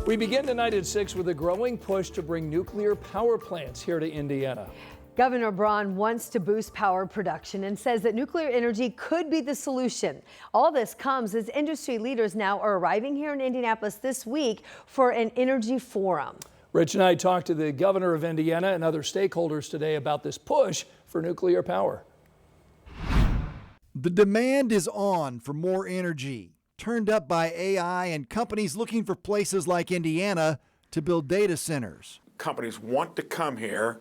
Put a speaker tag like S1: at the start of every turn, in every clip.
S1: We begin tonight at 6 with a growing push to bring nuclear power plants here to Indiana.
S2: Governor Braun wants to boost power production and says that nuclear energy could be the solution. All this comes as industry leaders now are arriving here in Indianapolis this week for an energy forum.
S1: Rich and I talked to the governor of Indiana and other stakeholders today about this push for nuclear power.
S3: The demand is on for more energy, turned up by AI and companies looking for places like Indiana to build data centers.
S4: Companies want to come here.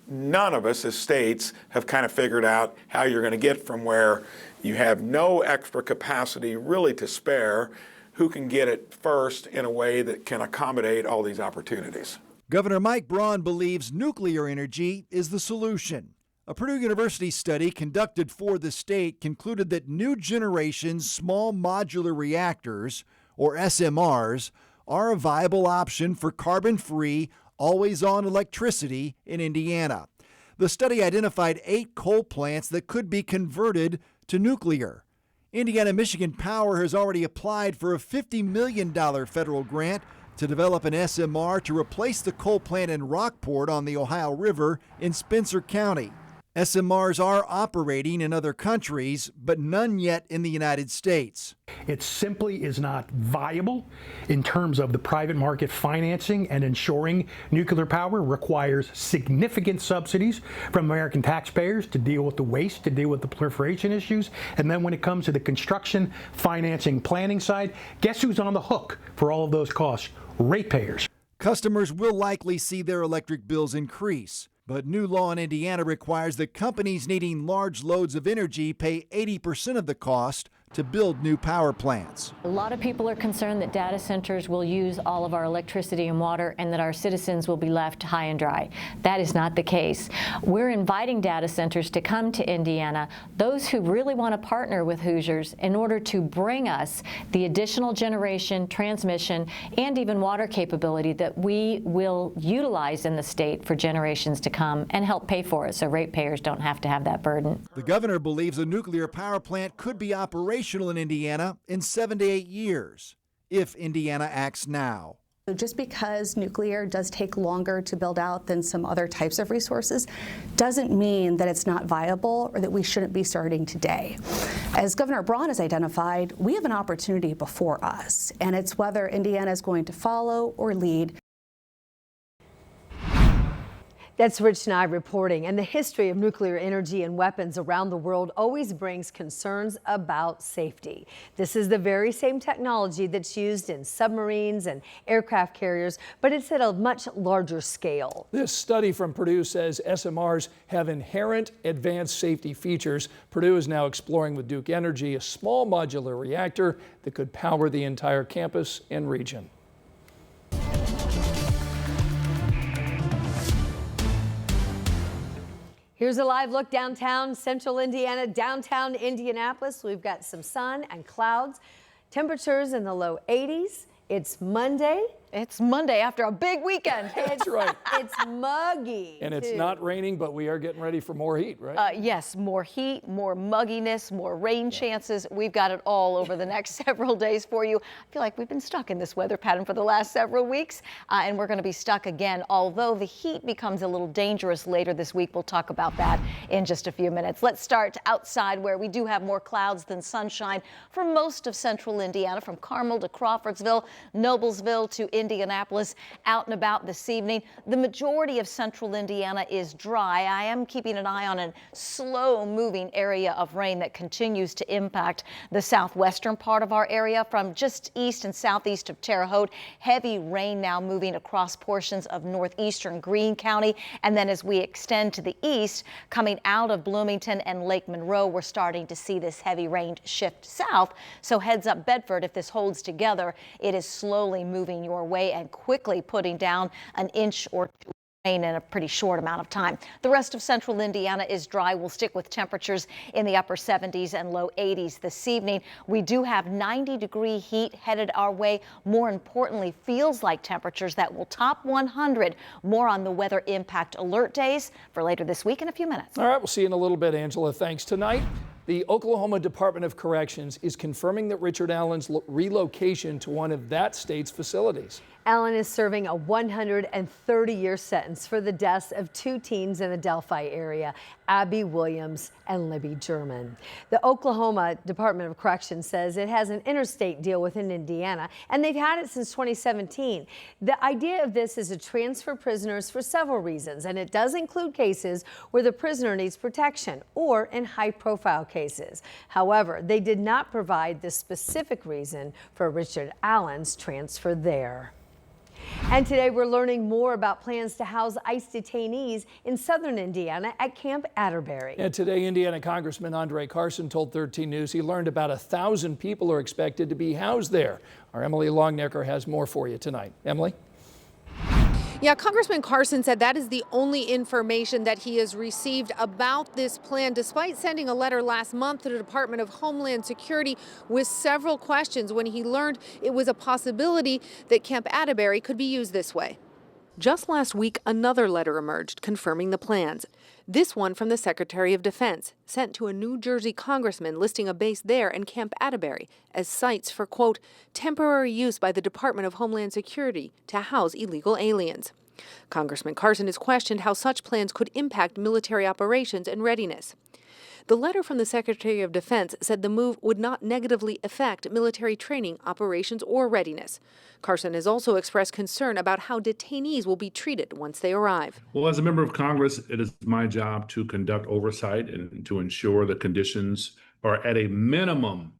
S4: None of us as states have kind of figured out how you're going to get from where you have no extra capacity really to spare, who can get it first in a way that can accommodate all these opportunities.
S3: Governor Mike Braun believes nuclear energy is the solution. A Purdue University study conducted for the state concluded that new generation small modular reactors, or SMRs, are a viable option for carbon-free, always-on electricity in Indiana. The study identified 8 coal plants that could be converted to nuclear. Indiana-Michigan Power has already applied for a $50 million federal grant to develop an SMR to replace the coal plant in Rockport on the Ohio River in Spencer County. SMRs are operating in other countries, but none yet in the United States.
S5: It simply is not viable in terms of the private market financing, and ensuring nuclear power requires significant subsidies from American taxpayers to deal with the waste, to deal with the proliferation issues. And then when it comes to the construction, financing, planning side, guess who's on the hook for all of those costs? Ratepayers.
S3: Customers will likely see their electric bills increase. But new law in Indiana requires that companies needing large loads of energy pay 80% of the cost to build new power plants.
S6: A lot of people are concerned that data centers will use all of our electricity and water and that our citizens will be left high and dry. That is not the case. We're inviting data centers to come to Indiana, those who really want to partner with Hoosiers in order to bring us the additional generation, transmission, and even water capability that we will utilize in the state for generations to come and help pay for it so ratepayers don't have to have that burden.
S3: The governor believes a nuclear power plant could be operational in Indiana in 7 to 8 years, if Indiana acts now.
S7: So just because nuclear does take longer to build out than some other types of resources doesn't mean that it's not viable or that we shouldn't be starting today. As Governor Braun has identified, we have an opportunity before us, and it's whether Indiana is going to follow or lead.
S2: That's Rich Nye reporting. And the history of nuclear energy and weapons around the world always brings concerns about safety. This is the very same technology that's used in submarines and aircraft carriers, but it's at a much larger scale.
S1: This study from Purdue says SMRs have inherent advanced safety features. Purdue is now exploring with Duke Energy a small modular reactor that could power the entire campus and region.
S2: Here's a live look downtown Central Indiana, downtown Indianapolis. We've got some sun and clouds, temperatures in the low 80s. It's Monday.
S6: It's Monday after a big weekend.
S1: That's right.
S2: It's muggy.
S1: And it's not raining, but we are getting ready for more heat, right?
S8: Yes, more heat, more mugginess, more rain chances. We've got it all over the next several days for you. I feel like we've been stuck in this weather pattern for the last several weeks, and we're going to be stuck again, although the heat becomes a little dangerous later this week. We'll talk about that in just a few minutes. Let's start outside, where we do have more clouds than sunshine for most of central Indiana, from Carmel to Crawfordsville, Noblesville to Indianapolis. Out and about this evening. The majority of central Indiana is dry. I am keeping an eye on a slow moving area of rain that continues to impact the southwestern part of our area from just east and southeast of Terre Haute. Heavy rain now moving across portions of northeastern Greene County. And then as we extend to the east, coming out of Bloomington and Lake Monroe, we're starting to see this heavy rain shift south. So heads up Bedford, if this holds together, it is slowly moving your way and quickly putting down an inch or two rain in a pretty short amount of time. The rest of central Indiana is dry. We'll stick with temperatures in the upper 70s and low 80s this evening. We do have 90-degree heat headed our way. More importantly, feels like temperatures that will top 100. More on the weather impact alert days for later this week in a few minutes.
S1: All right, we'll see you in a little bit, Angela. Thanks. Tonight, the Oklahoma Department of Corrections is confirming that Richard Allen's relocation to one of that state's facilities.
S2: Allen is serving a 130-year sentence for the deaths of 2 teens in the Delphi area, Abby Williams and Libby German. The Oklahoma Department of Corrections says it has an interstate deal within Indiana, and they've had it since 2017. The idea of this is to transfer prisoners for several reasons, and it does include cases where the prisoner needs protection or in high-profile cases. However, they did not provide the specific reason for Richard Allen's transfer there. And today we're learning more about plans to house ICE detainees in southern Indiana at Camp Atterbury.
S1: And today, Indiana Congressman Andre Carson told 13 News he learned about 1,000 people are expected to be housed there. Our Emily Longnecker has more for you tonight. Emily?
S9: Yeah, Congressman Carson said that is the only information that he has received about this plan, despite sending a letter last month to the Department of Homeland Security with several questions when he learned it was a possibility that Camp Atterbury could be used this way. Just last week, another letter emerged confirming the plans. This one from the Secretary of Defense, sent to a New Jersey congressman listing a base there and Camp Atterbury as sites for, quote, temporary use by the Department of Homeland Security to house illegal aliens. Congressman Carson has questioned how such plans could impact military operations and readiness. The letter from the Secretary of Defense said the move would not negatively affect military training, operations, or readiness. Carson has also expressed concern about how detainees will be treated once they arrive.
S10: Well, as a member of Congress, it is my job to conduct oversight and to ensure the conditions are at a minimum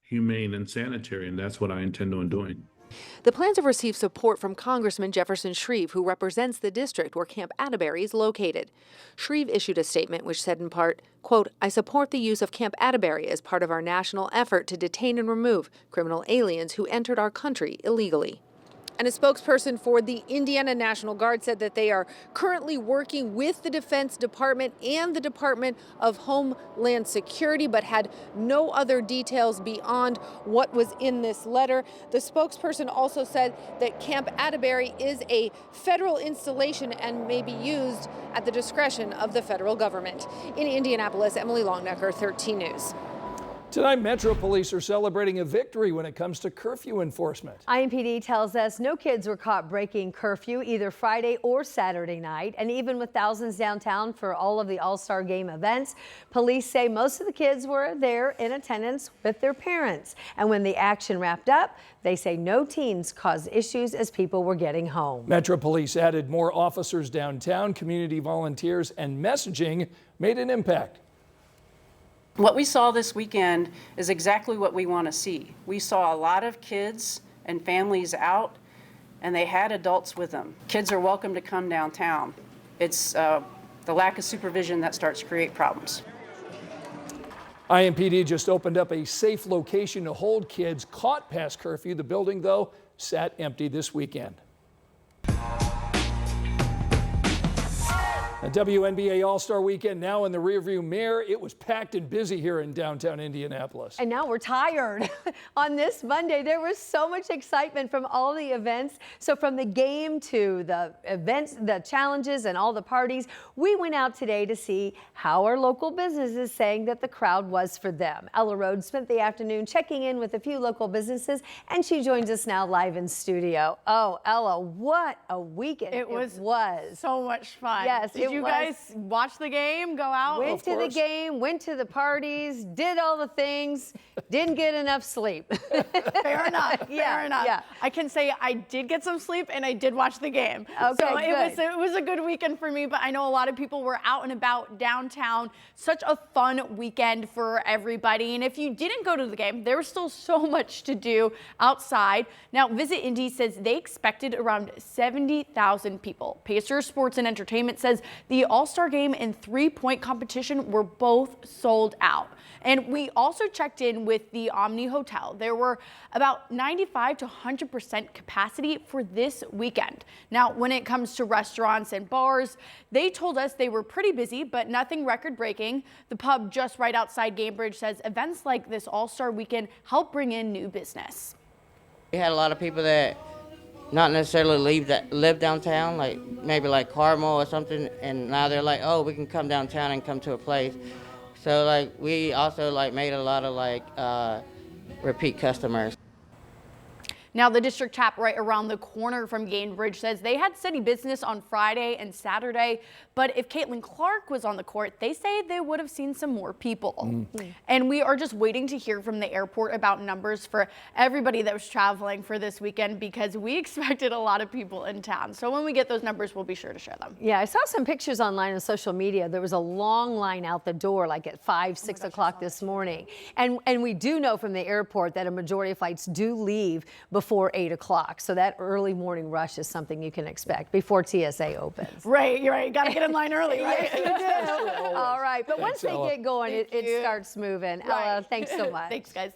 S10: humane and sanitary, and that's what I intend on doing.
S9: The plans have received support from Congressman Jefferson Shreve, who represents the district where Camp Atterbury is located. Shreve issued a statement which said in part, quote, I support the use of Camp Atterbury as part of our national effort to detain and remove criminal aliens who entered our country illegally. And a spokesperson for the Indiana National Guard said that they are currently working with the Defense Department and the Department of Homeland Security, but had no other details beyond what was in this letter. The spokesperson also said that Camp Atterbury is a federal installation and may be used at the discretion of the federal government. In Indianapolis, Emily Longnecker, 13 News.
S1: Tonight, Metro Police are celebrating a victory when it comes to curfew enforcement.
S2: IMPD tells us no kids were caught breaking curfew either Friday or Saturday night. And even with thousands downtown for all of the All-Star Game events, police say most of the kids were there in attendance with their parents. And when the action wrapped up, they say no teens caused issues as people were getting home.
S1: Metro Police added more officers downtown, community volunteers, and messaging made an impact.
S11: What we saw this weekend is exactly what we want to see. We saw a lot of kids and families out, and they had adults with them. Kids are welcome to come downtown. It's the lack of supervision that starts to create problems.
S1: IMPD just opened up a safe location to hold kids caught past curfew. The building, though, sat empty this weekend. A WNBA All-Star Weekend now in the rearview mirror. It was packed and busy here in downtown Indianapolis.
S2: And now we're tired. On this Monday, there was so much excitement from all the events. So from the game to the events, the challenges, and all the parties, we went out today to see how our local businesses saying that the crowd was for them. Ella Rhodes spent the afternoon checking in with a few local businesses, and she joins us now live in studio. Oh, Ella, what a weekend it was.
S12: So much fun.
S2: Yes,
S12: Did you guys watch the game, go out?
S2: Went to the game, went to the parties, did all the things, didn't get enough sleep.
S12: Fair enough, fair enough.
S2: Yeah.
S12: I can say I did get some sleep and I did watch the game.
S2: Okay,
S12: so
S2: good.
S12: it was a good weekend for me, but I know a lot of people were out and about downtown. Such a fun weekend for everybody. And if you didn't go to the game, there was still so much to do outside. Now, Visit Indy says they expected around 70,000 people. Pacers Sports and Entertainment says the All-Star Game and three-point competition were both sold out. And we also checked in with the Omni Hotel. There were about 95 to 100% capacity for this weekend. Now, when it comes to restaurants and bars, they told us they were pretty busy, but nothing record-breaking. The pub just right outside Cambridge says events like this All-Star Weekend help bring in new business.
S13: We had a lot of people that not necessarily live downtown, like maybe like Carmel or something, and now they're like, oh, we can come downtown and come to a place. So like we also like made a lot of like repeat customers.
S12: Now, the district tap right around the corner from Gainbridge says they had steady business on Friday and Saturday, but if Caitlin Clark was on the court, they say they would have seen some more people. And we are just waiting to hear from the airport about numbers for everybody that was traveling for this weekend, because we expected a lot of people in town. So when we get those numbers, we'll be sure to share them.
S2: Yeah, I saw some pictures online on social media. There was a long line out the door, like at 5, 6 o'clock this morning. And we do know from the airport that a majority of flights do leave before 8 o'clock. So that early morning rush is something you can expect before TSA opens.
S12: Right, you're right. Got to get in line early, right?
S2: Yes, you do. All right, but
S1: Thanks,
S2: once they
S1: Ella.
S2: get going, it starts moving.
S12: Right.
S2: Ella, thanks so much.
S12: Thanks, guys.